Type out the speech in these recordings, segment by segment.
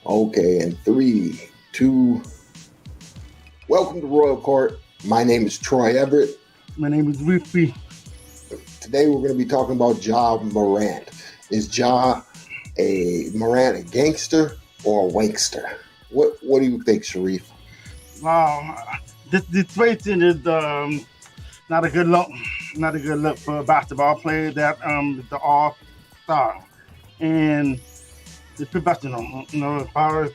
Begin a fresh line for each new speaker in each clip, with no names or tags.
Okay, and three, two. Welcome to Royal Court. My name is Troy Everett.
My name is Reef.
Today we're going to be talking about Ja Marant. Is Ja Marant a gangster or a wankster? What do you think, Sharif?
Wow, this situation is not a good look. Not a good look for a basketball player that the all-star and the professional. As far as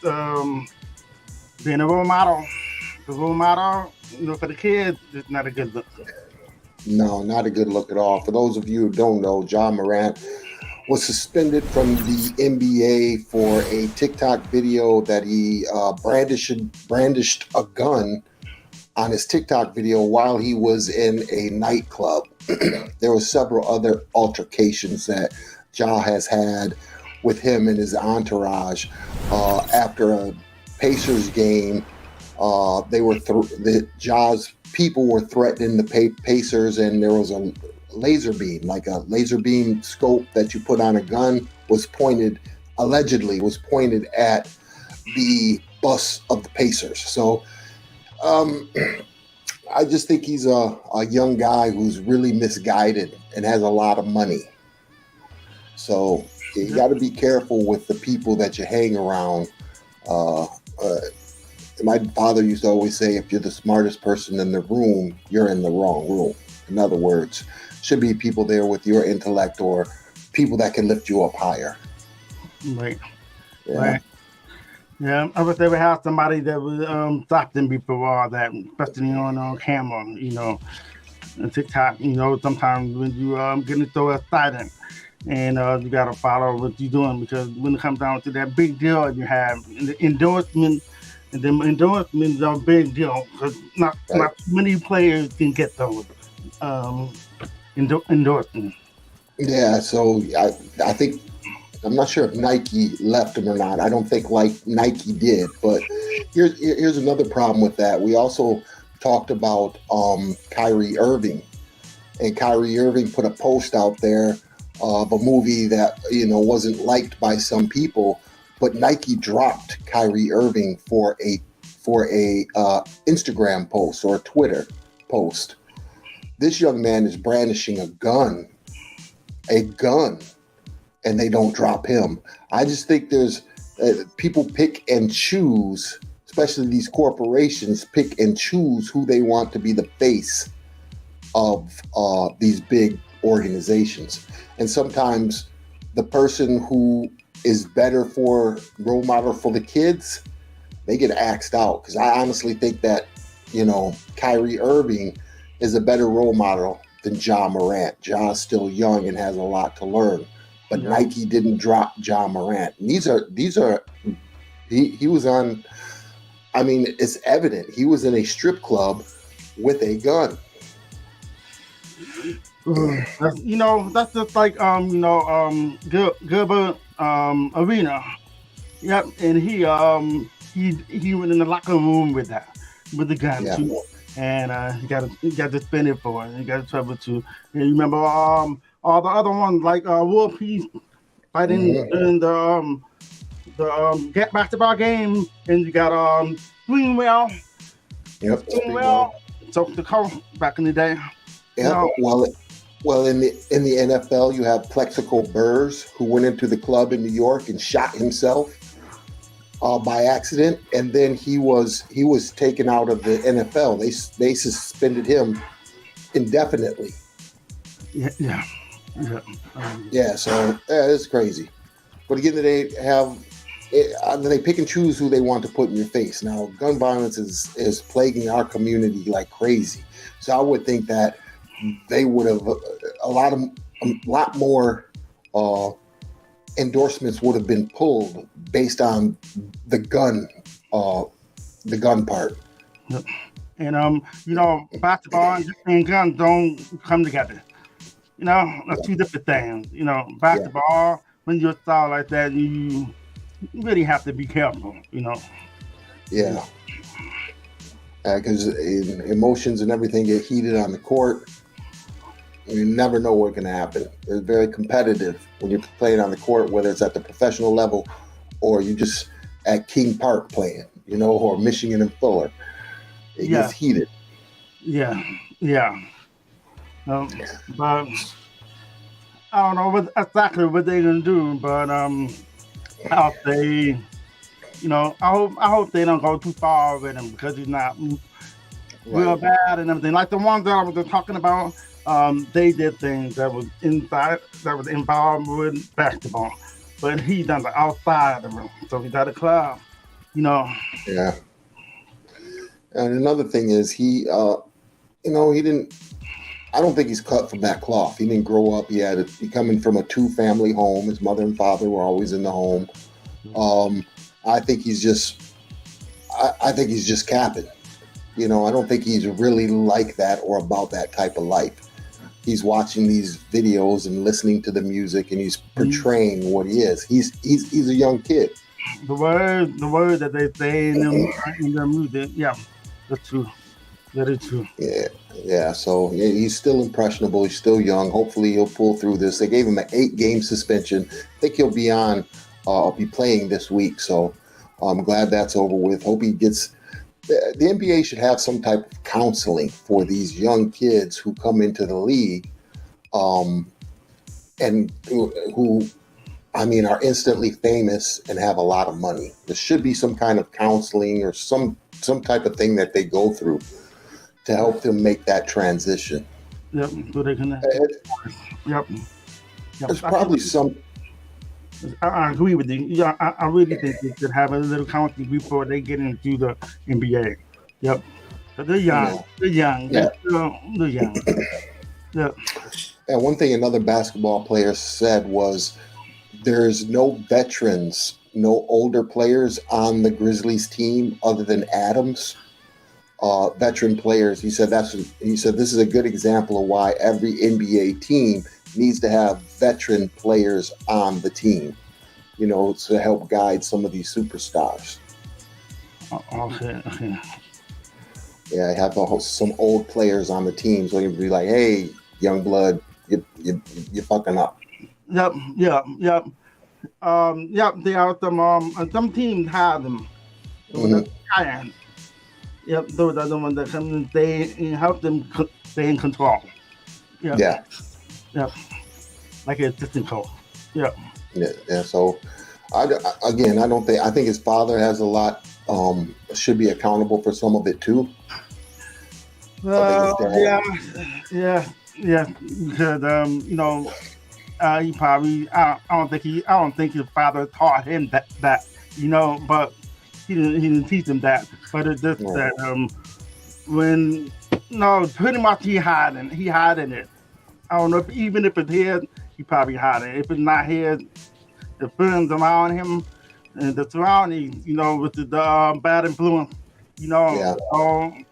being a role model, for the kids, it's not a good look.
No, not a good look at all. For those of you who don't know, Ja Marant was suspended from the N.B.A. for a TikTok video that he brandished a gun on his TikTok video while he was in a nightclub. There were several other altercations that Ja has had with him and his entourage after a Pacers game. Ja's people were threatening the Pacers, and there was a laser beam scope that you put on a gun allegedly was pointed at the bus of the Pacers. So I just think he's a young guy who's really misguided and has a lot of money. So you got to be careful with the people that you hang around. My father used to always say, if you're the smartest person in the room, you're in the wrong room. In other words, should be people there with your intellect or people that can lift you up higher.
Right.
Yeah.
Right. Yeah, I wish they would have somebody that would stop them before all that, especially on camera, and TikTok. Sometimes when you get into a silent and you got to follow what you're doing, because when it comes down to that big deal you have, the endorsement, and then endorsements are a big deal because not many players can get those endorsements.
Yeah, so I think, I'm not sure if Nike left him or not. I don't think Nike did, but here's another problem with that. We also talked about Kyrie Irving, and Kyrie Irving put a post out there of a movie that wasn't liked by some people, but Nike dropped Kyrie Irving for a Instagram post or a Twitter post. This young man is brandishing a gun, and they don't drop him. I just think there's people pick and choose, especially these corporations pick and choose who they want to be the face of these big organizations. And sometimes the person who is better for role model for the kids, they get axed out. Because I honestly think that, Kyrie Irving is a better role model than Ja Marant. Ja's still young and has a lot to learn. But Nike didn't drop Ja Marant. And he was on, it's evident. He was in a strip club with a gun.
That's just like Gilbert Arena. Yep, and he went in the locker room with the gun too, and he got suspended for it. He got in trouble too. And you remember all the other ones like Wolf, he's fighting in the basketball game, and you got Greenwell.
Yep,
Greenwell. So the coach back in the day.
Yeah, well, in the NFL, you have Plexico Burrs, who went into the club in New York and shot himself by accident, and then he was taken out of the NFL. They suspended him indefinitely.
Yeah.
So it's crazy. But again, they pick and choose who they want to put in your face. Now, gun violence is plaguing our community like crazy. So I would think that they would have a lot more endorsements would have been pulled based on the gun part.
And basketball and guns don't come together. That's two different things. Basketball, when you're a star like that, you really have to be careful.
Yeah. Because emotions and everything get heated on the court. You never know what's going to happen. It's very competitive when you're playing on the court, whether it's at the professional level or you just at King Park playing, or Michigan and Fuller. It
Yeah.
gets heated.
Yeah. But I don't know exactly what they're gonna do. But I'll say, I hope they don't go too far with him because he's not real bad and everything. Like the ones that I was talking about, they did things that was involved with basketball, but he done the outside of it. So he's at a club,
Yeah. And another thing is he didn't. I don't think he's cut from that cloth. He didn't grow up. He coming from a 2-family home. His mother and father were always in the home. I think he's just. I think he's just capping. I don't think he's really like that or about that type of life. He's watching these videos and listening to the music, and he's portraying what he is. He's a young kid.
The word that they say in their music, yeah, that's true. That is true.
Yeah. So he's still impressionable. He's still young. Hopefully he'll pull through this. They gave him an 8-game suspension. I think he'll be playing this week. So I'm glad that's over with. Hope he gets. The NBA should have some type of counseling for these young kids who come into the league, and who are instantly famous and have a lot of money. There should be some kind of counseling or some type of thing that they go through to help them make that transition.
Yep, so they can. Yep.
There's probably some.
I agree with you. Yeah, I really think they should have a little counseling before they get into the NBA. Yep. But they're young.
Yeah.
They're young.
Yeah.
They're young. Yep.
And one thing another basketball player said was there's no veterans, no older players on the Grizzlies team other than Adams. Veteran players. He said this is a good example of why every NBA team needs to have veteran players on the team, to help guide some of these superstars.
Okay.
Yeah, have some old players on the team so you can be like, hey, young blood, you're fucking up.
Yep. They are some teams have them. Yep, those are the ones that come. They help them stay in control. Yep.
Yeah.
Yep. Like an assistant coach. Yep.
Yeah. So, I think his father has a lot. Should be accountable for some of it too.
Yeah. Because he probably. I don't think his father taught him that. But he didn't teach him that. But it's just that pretty much he hiding it. I don't know even if it's his, he probably hiding it. If it's not his, the friends around him and the surroundings, with the bad influence,
Yeah.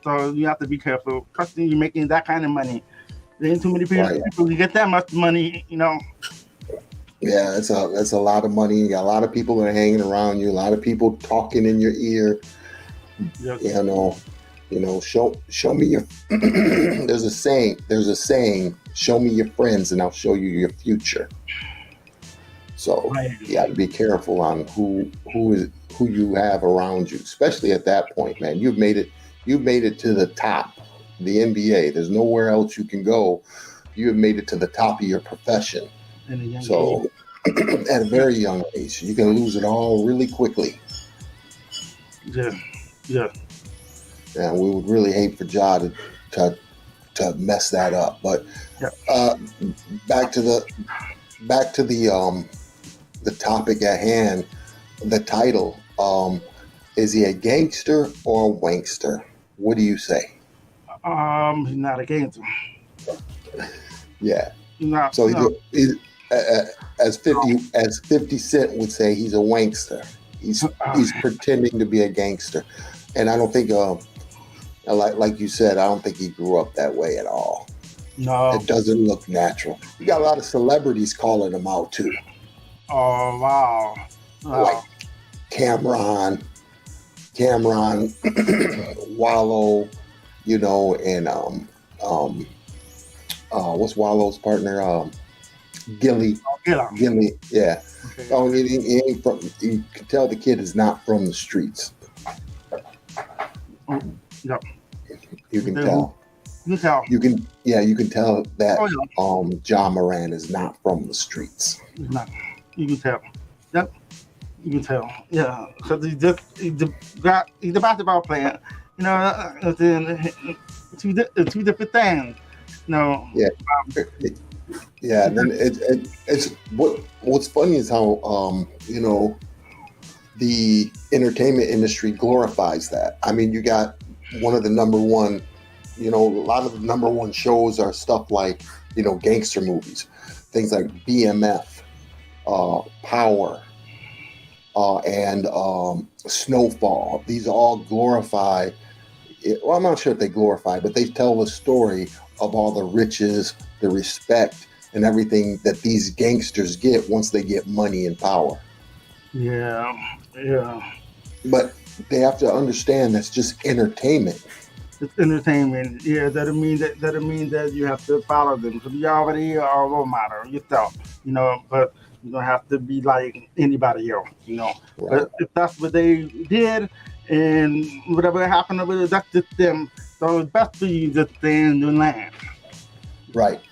So you have to be careful. Especially you're making that kind of money. There ain't too many people who get that much money,
Yeah, that's a lot of money. You got a lot of people that are hanging around you. A lot of people talking in your ear.
Yes.
Show me your. There's a saying. Show me your friends, and I'll show you your future. So you got to be careful on who you have around you, especially at that point, man. You've made it to the top, the NBA. There's nowhere else you can go. You have made it to the top of your profession. So at a very young age, you can lose it all really quickly.
Yeah.
And we would really hate for Ja to mess that up. But back to the topic at hand, the title. Is he a gangster or a wankster? What do you say?
He's not a gangster.
Yeah.
No.
So he's as 50 Cent would say, he's a wankster. He's pretending to be a gangster, and I don't think like you said, I don't think he grew up that way at all.
No,
it doesn't look natural. You got a lot of celebrities calling him out too.
Oh wow!
Like Cameron, Wallow, and what's Wallow's partner? Gilly. Gilly, yeah.
Okay.
Oh, he ain't from. You can tell the kid is not from the streets.
Oh, yep.
You can tell.
You can tell.
You can tell that
Oh, yeah.
Ja Marant is not from the streets.
He's not. You can tell. Yep. You can tell. Yeah. Because he's a basketball player. You know, two different things. You know.
Yeah. Yeah. And then it's what's funny is how the entertainment industry glorifies that. I mean, you got one of the number one. A lot of the number one shows are stuff like, gangster movies, things like BMF, Power, and Snowfall. These all glorify, well, I'm not sure if they glorify, but they tell the story of all the riches, the respect, and everything that these gangsters get once they get money and power.
Yeah.
But they have to understand that's just entertainment.
It's entertainment. Yeah, that'll mean that you have to follow them. Because you already are a role model yourself, but you don't have to be like anybody else, Right. But if that's what they did and whatever happened with it, that's just them. So it's best for you to stay in the land.
Right.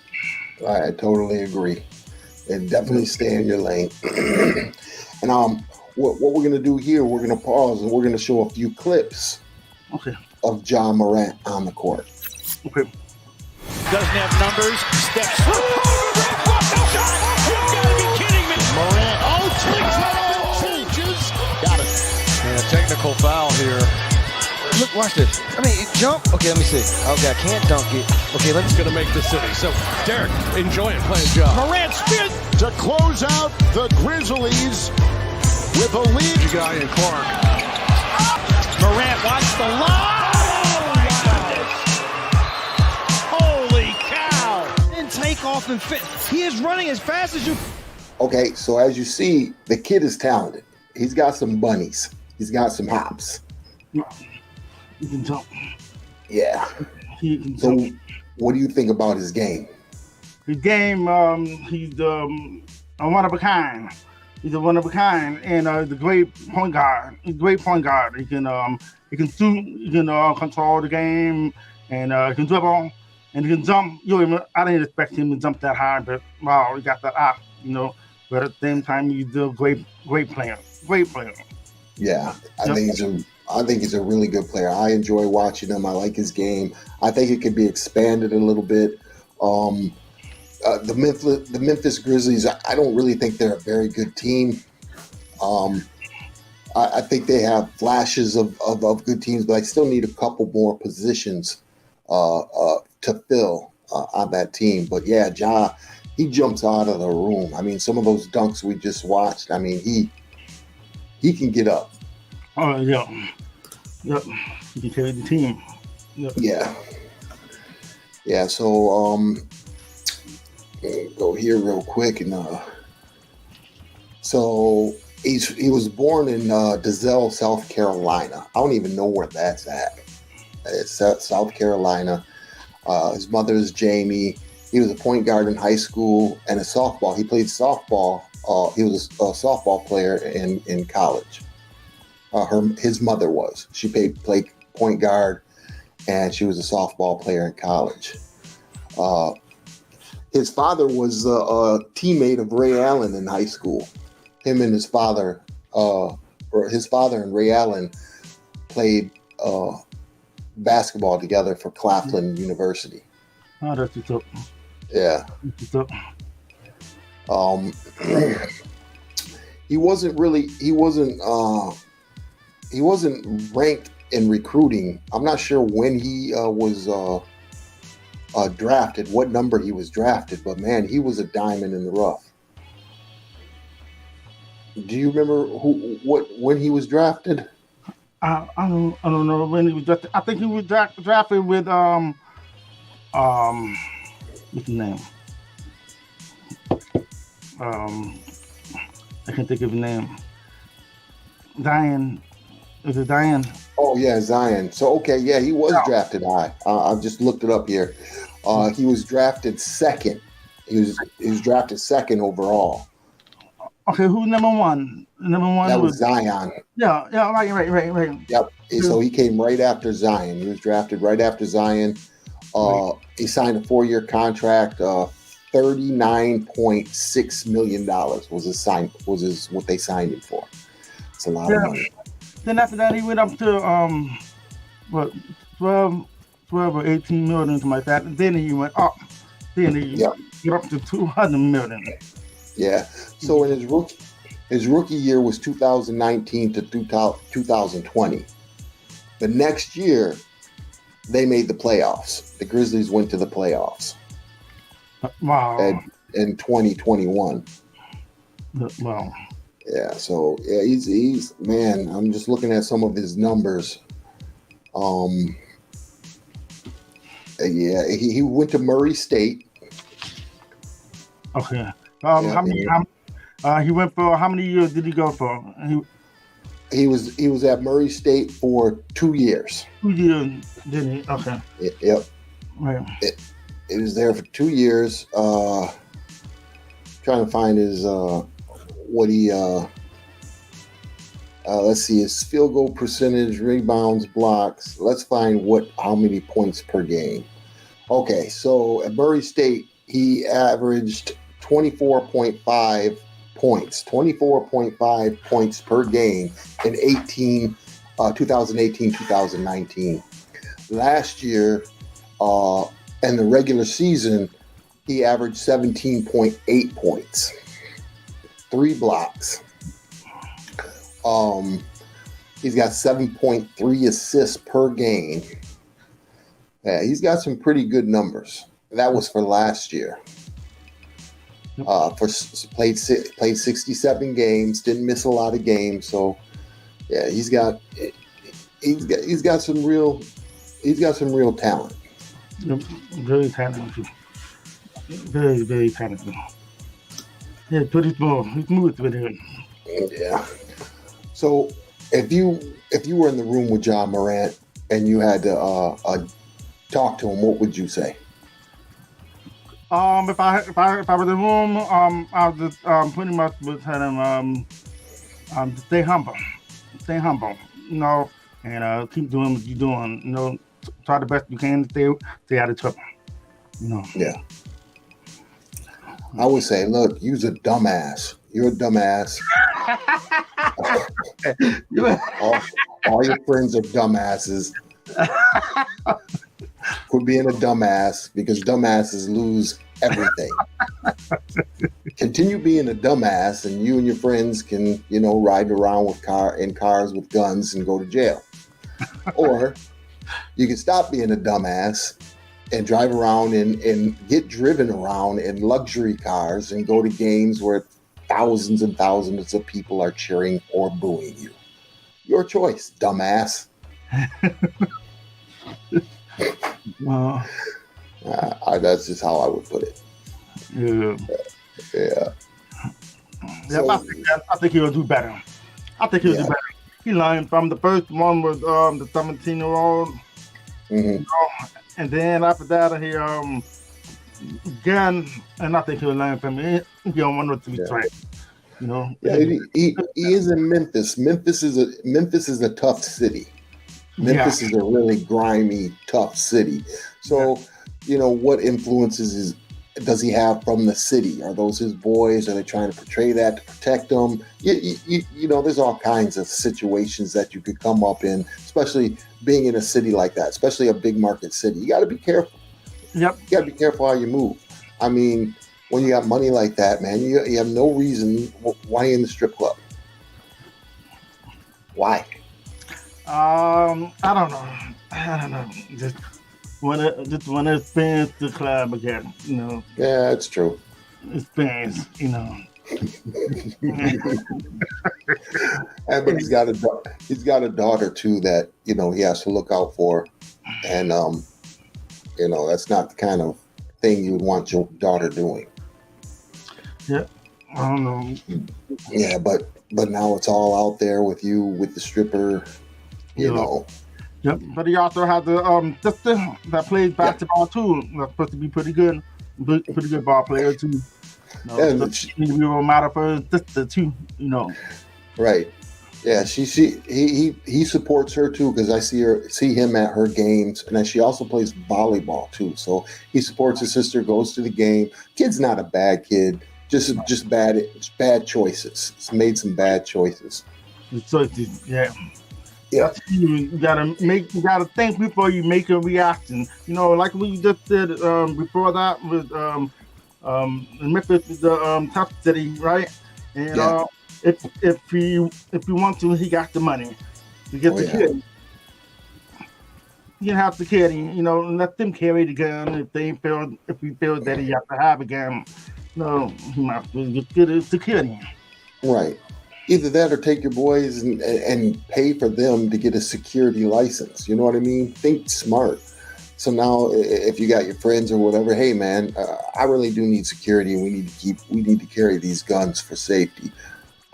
I totally agree. And definitely stay in your lane. And what we're gonna do here, we're gonna pause and we're gonna show a few clips.
Okay.
Of Ja Marant on the court.
Okay.
Doesn't have numbers. Steps through. You gotta be kidding me. Morant. Changes. Got it.
And a technical foul here. Look, watch this. I mean, it jump. Okay, let me see. Okay, I can't dunk it. Okay, let's
gonna make the city. So, Derek, enjoy it. Playing job.
Morant spins
to close out the Grizzlies with a lead.
Guy in Clark.
Morant wants the line. Holy cow!
and take off and fit. He is running as fast as you.
Okay, so as you see, the kid is talented. He's got some bunnies. He's got some hops.
He can jump.
Yeah.
He can
So,
jump.
what do you think about his game?
His game, he's a one of a kind. He's a one of a kind, and he's a great point guard. He's a great point guard. He can shoot. He can control the game, and he can dribble, and he can jump. I didn't expect him to jump that high, but wow, he got that up, But at the same time, he's a great player. Great player.
Yeah, I think he's a really good player. I enjoy watching him. I like his game. I think it could be expanded a little bit. The Memphis Grizzlies, I don't really think they're a very good team. I think they have flashes of good teams, but I still need a couple more positions to fill on that team. But yeah, Ja, he jumps out of the room. I mean, some of those dunks we just watched, I mean, he can get up.
Oh, yeah. Yep. He can carry the team. Yep.
Yeah. Yeah, so go here real quick and so he was born in DeZelle, South Carolina. I don't even know where that's at. It's South Carolina. His mother is Jamie. He was a point guard in high school and a softball. He played softball. He was a softball player in college. His mother was. She played point guard, and she was a softball player in college. His father was a teammate of Ray Allen in high school. Him and his father and Ray Allen played basketball together for Claflin University.
Oh, that's what's up.
Yeah.
That's what's up.
He wasn't ranked in recruiting. I'm not sure when he was drafted, what number he was drafted, but man, he was a diamond in the rough. Do you remember when he was drafted?
I don't know when he was drafted. I think he was drafted with what's his name? I can't think of his name. Zion. Is it Zion?
Oh yeah, Zion. So okay, yeah, he was drafted high. I've just looked it up here. He was drafted second He was drafted second overall.
Okay, who's number one? Number one
That was Zion.
Yeah, right.
Yep. So he came right after Zion. He was drafted right after Zion. He signed a 4-year contract. $39.6 million was what they signed him for. It's a lot of money.
Then after that, he went up to 12 or 18 million, something like that. And then he went up. Then he got up to 200 million.
Yeah. So in his rookie year was 2019 to 2020. The next year, they made the playoffs. The Grizzlies went to the playoffs.
Wow.
In 2021.
Wow.
Yeah. So yeah, he's man. I'm just looking at some of his numbers. Yeah, he went to Murray State.
Okay. How many? He went for how many years did he go for?
He was at Murray State for 2 years.
2 years, didn't he? Okay.
Yep.
Right.
He was there for 2 years. Trying to find his let's see, his field goal percentage, rebounds, blocks. Let's find how many points per game. Okay, so at Murray State, he averaged 24.5 points, 24.5 points per game in 2018-2019. Last year, in the regular season, he averaged 17.8 points, 3 blocks. He's got 7.3 assists per game. Yeah, he's got some pretty good numbers. That was for last year. Played 67 games, didn't miss a lot of games. So yeah, he's got some real talent.
Very talented. Very, very talented. Yeah, pretty small. He's moved with him.
Yeah. So if you were in the room with Ja Marant and you had to talk to him, what would you say?
If I was in the room, I would just pretty much would tell him stay humble, and keep doing what you're doing. Try the best you can to stay out of trouble.
Yeah. I would say, look, you're a dumbass. You're a dumbass. all your friends are dumbasses. Quit being a dumbass because dumbasses lose everything. Continue being a dumbass, and you and your friends can, ride around in cars with guns and go to jail. Or you can stop being a dumbass and drive around and get driven around in luxury cars and go to games where thousands and thousands of people are cheering or booing you. Your choice, dumbass. That's just how I would put it.
Yeah.
Yeah.
So, I think he'll do better. Do better. He learned from the first one with the 17-year-old.
Mm-hmm.
And then after that, he again, and I think he'll learn from it. He don't want to be trained.
Yeah, he is in Memphis. Memphis is a tough city. Memphis is a really grimy, tough city. So, what influences does he have from the city? Are those his boys? Are they trying to portray that to protect them? There's all kinds of situations that you could come up in, especially being in a city like that, especially a big market city. You got to be careful.
Yep.
You got to be careful how you move. I mean, when you got money like that, man, you have no reason. Why in the strip club? Why?
I don't know. Just want to experience the club again.
Yeah, it's true.
Experience,
But he's got a daughter too that he has to look out for, and that's not the kind of thing you would want your daughter doing.
Yeah, I don't know.
Yeah, but now it's all out there with you with the stripper, know.
Yep, but he also has the sister that plays basketball too. That's supposed to be pretty good. pretty good ball player too. You know,
And
so she need to be a role model for her sister too. You know,
right. Yeah, he supports her too because I see him at her games, and then she also plays volleyball too. So he supports his sister, goes to the game. Kid's not a bad kid, just bad choices. He's made some bad choices.
so yeah.
Yeah,
You gotta think before you make a reaction. You know, like what you just did before that with Memphis, the tough city, right? And
Yeah.
if you want to, he got the money to get the kid. You have the kid, you know, let them carry the gun if you feel that he has to have a gun. No, he might as well get security.
right. Either that or take your boys and pay for them to get a security license. You know what I mean? Think smart. So now, if you got your friends or whatever, hey man, I really do need security, and we need to carry these guns for safety.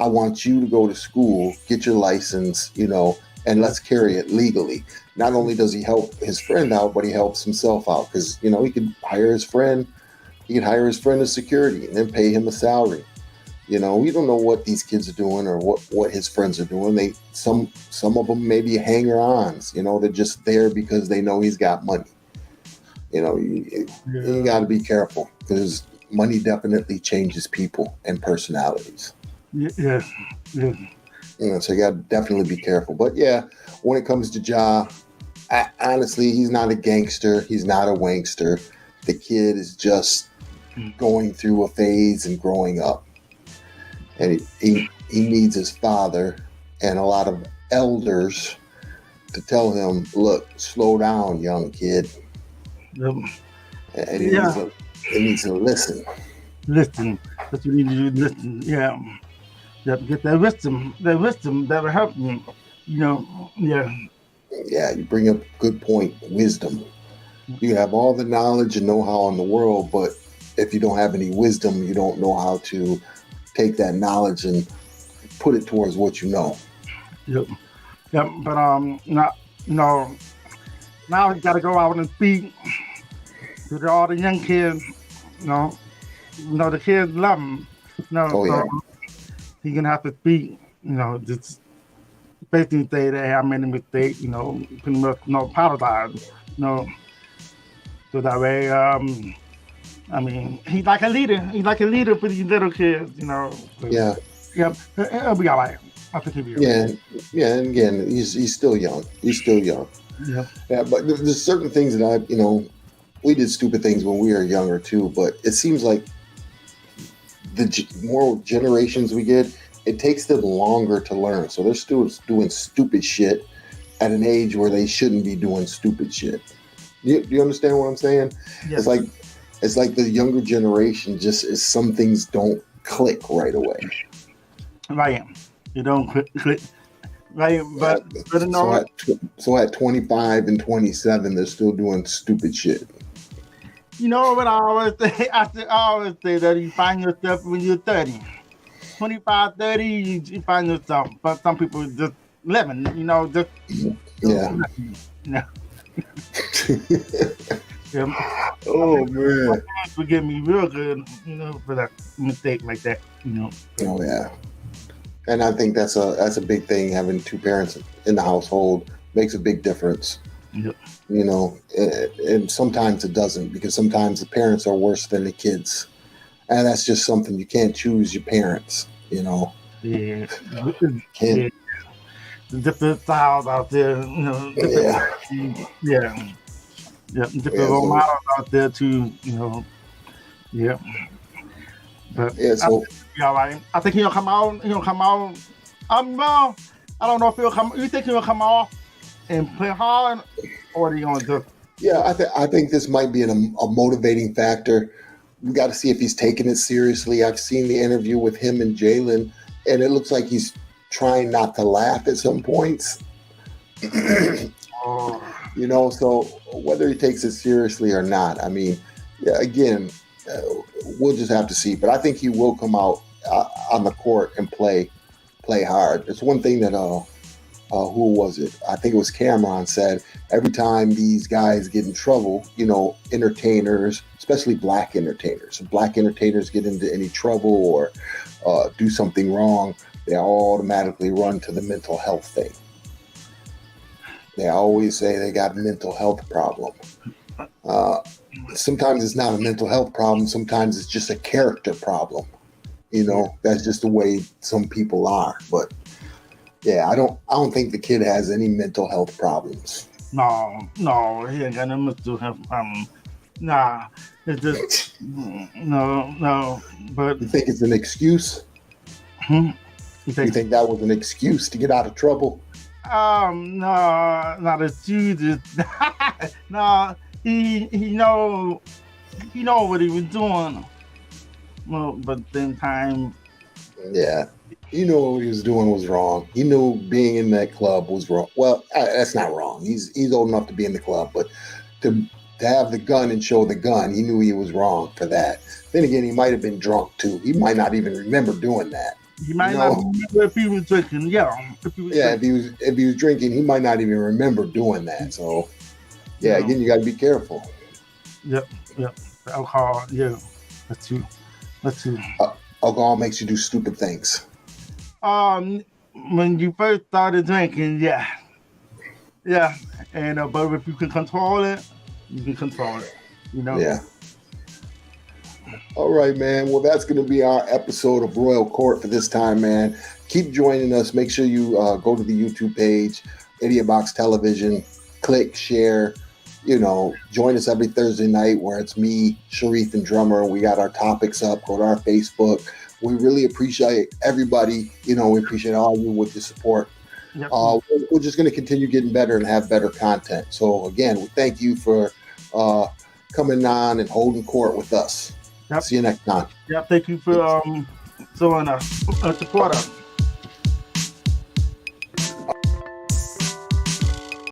I want you to go to school, get your license, you know, and let's carry it legally. Not only does he help his friend out, but he helps himself out because, you know, he could hire his friend. He could hire his friend as security and then pay him a salary. You know, we don't know what these kids are doing or what his friends are doing. Some of them may be hanger-ons. You know, they're just there because they know he's got money. You know, you got to be careful because money definitely changes people and personalities.
Yeah.
You know, so you got to definitely be careful. But yeah, when it comes to Ja, honestly, he's not a gangster. He's not a wankster. The kid is just going through a phase and growing up. And he needs his father and a lot of elders to tell him, look, slow down, young kid. And he needs to listen.
Listen. That's what you need to do. Listen. Yeah. You have to get that wisdom that will help you. You know, yeah.
Yeah, you bring up a good point. Wisdom. You have all the knowledge and know-how in the world, but if you don't have any wisdom, you don't know how to take that knowledge and put it towards what you know.
Yep. But now you gotta go out and speak to all the young kids. You know, the kids love him. He's gonna have to speak. You know, just basically say that I made a mistake. You know, pretty much apologize. You know, so that way, I mean, he's like a leader. He's like a leader for these little kids. You know. So,
yeah.
Yep. He'll be all right. I think he'll be all right.
Yeah. And again, he's still young.
Yeah.
Yeah, but there's certain things that we did stupid things when we were younger too, but it seems like the more generations we get, it takes them longer to learn. So they're still doing stupid shit at an age where they shouldn't be doing stupid shit. Do you understand what I'm saying?
Yes.
It's like the younger generation some things don't click right away.
Right. You don't click. Right, but
so at 25 and 27, they're still doing stupid shit.
You know what I always say? I always say that you find yourself when you're 30. 25, 30, you find yourself. But some people just living, just...
Yeah.
Yeah.
Oh, man.
Forgive me real good, for that mistake like that,
Oh, yeah. And I think that's a big thing. Having two parents in the household makes a big difference.
Yep.
And sometimes it doesn't, because sometimes the parents are worse than the kids, and that's just something you can't choose your parents.
Yeah.
Can't.
The different styles out there. Different role models out there too. Yeah. But
so.
All right. I think he'll come out. Well, I don't know if he'll come. You think he'll come off and play hard, or are you gonna just?
Yeah, I think this might be a motivating factor. We got to see if he's taking it seriously. I've seen the interview with him and Jalen, and it looks like he's trying not to laugh at some points. So whether he takes it seriously or not, I mean, again. We'll just have to see, but I think he will come out on the court and play hard. It's one thing that who was it? I think it was Cameron said, every time these guys get in trouble, entertainers, especially black entertainers, if black entertainers get into any trouble or do something wrong, they automatically run to the mental health thing. They always say they got a mental health problem. Sometimes it's not a mental health problem. Sometimes it's just a character problem. That's just the way some people are. But yeah, I don't think the kid has any mental health problems.
No, he ain't got no mental health problem. Nah, it's just no. But
you think it's an excuse?
You
think that was an excuse to get out of trouble?
No, not a excuse. No, he know what he was doing. Well, but then time.
Yeah, what he was doing was wrong. He knew being in that club was wrong. Well, that's not wrong. He's old enough to be in the club, but to have the gun and show the gun, he knew he was wrong for that. Then again, he might have been drunk too. He might not even remember doing that.
He might not remember if he was drinking. Yeah, if
he was drinking, he might not even remember doing that. So, yeah, again, you got to be careful.
Yep. Alcohol, yeah, that's true.
Alcohol makes you do stupid things.
When you first started drinking, yeah, and but if you can control it, you can control it.
Yeah. All right, man. Well, that's going to be our episode of Royal Court for this time, man. Keep joining us. Make sure you go to the YouTube page, Idiotbox Television. Click, share. Join us every Thursday night where it's me, Sharif, and Drummer. We got our topics up. Go to our Facebook. We really appreciate everybody. We appreciate all of you with your support.
Yep.
We're just going to continue getting better and have better content. So, again, we thank you for coming on and holding court with us.
Yep.
See you next time.
Yep. Thank you for showing us support us.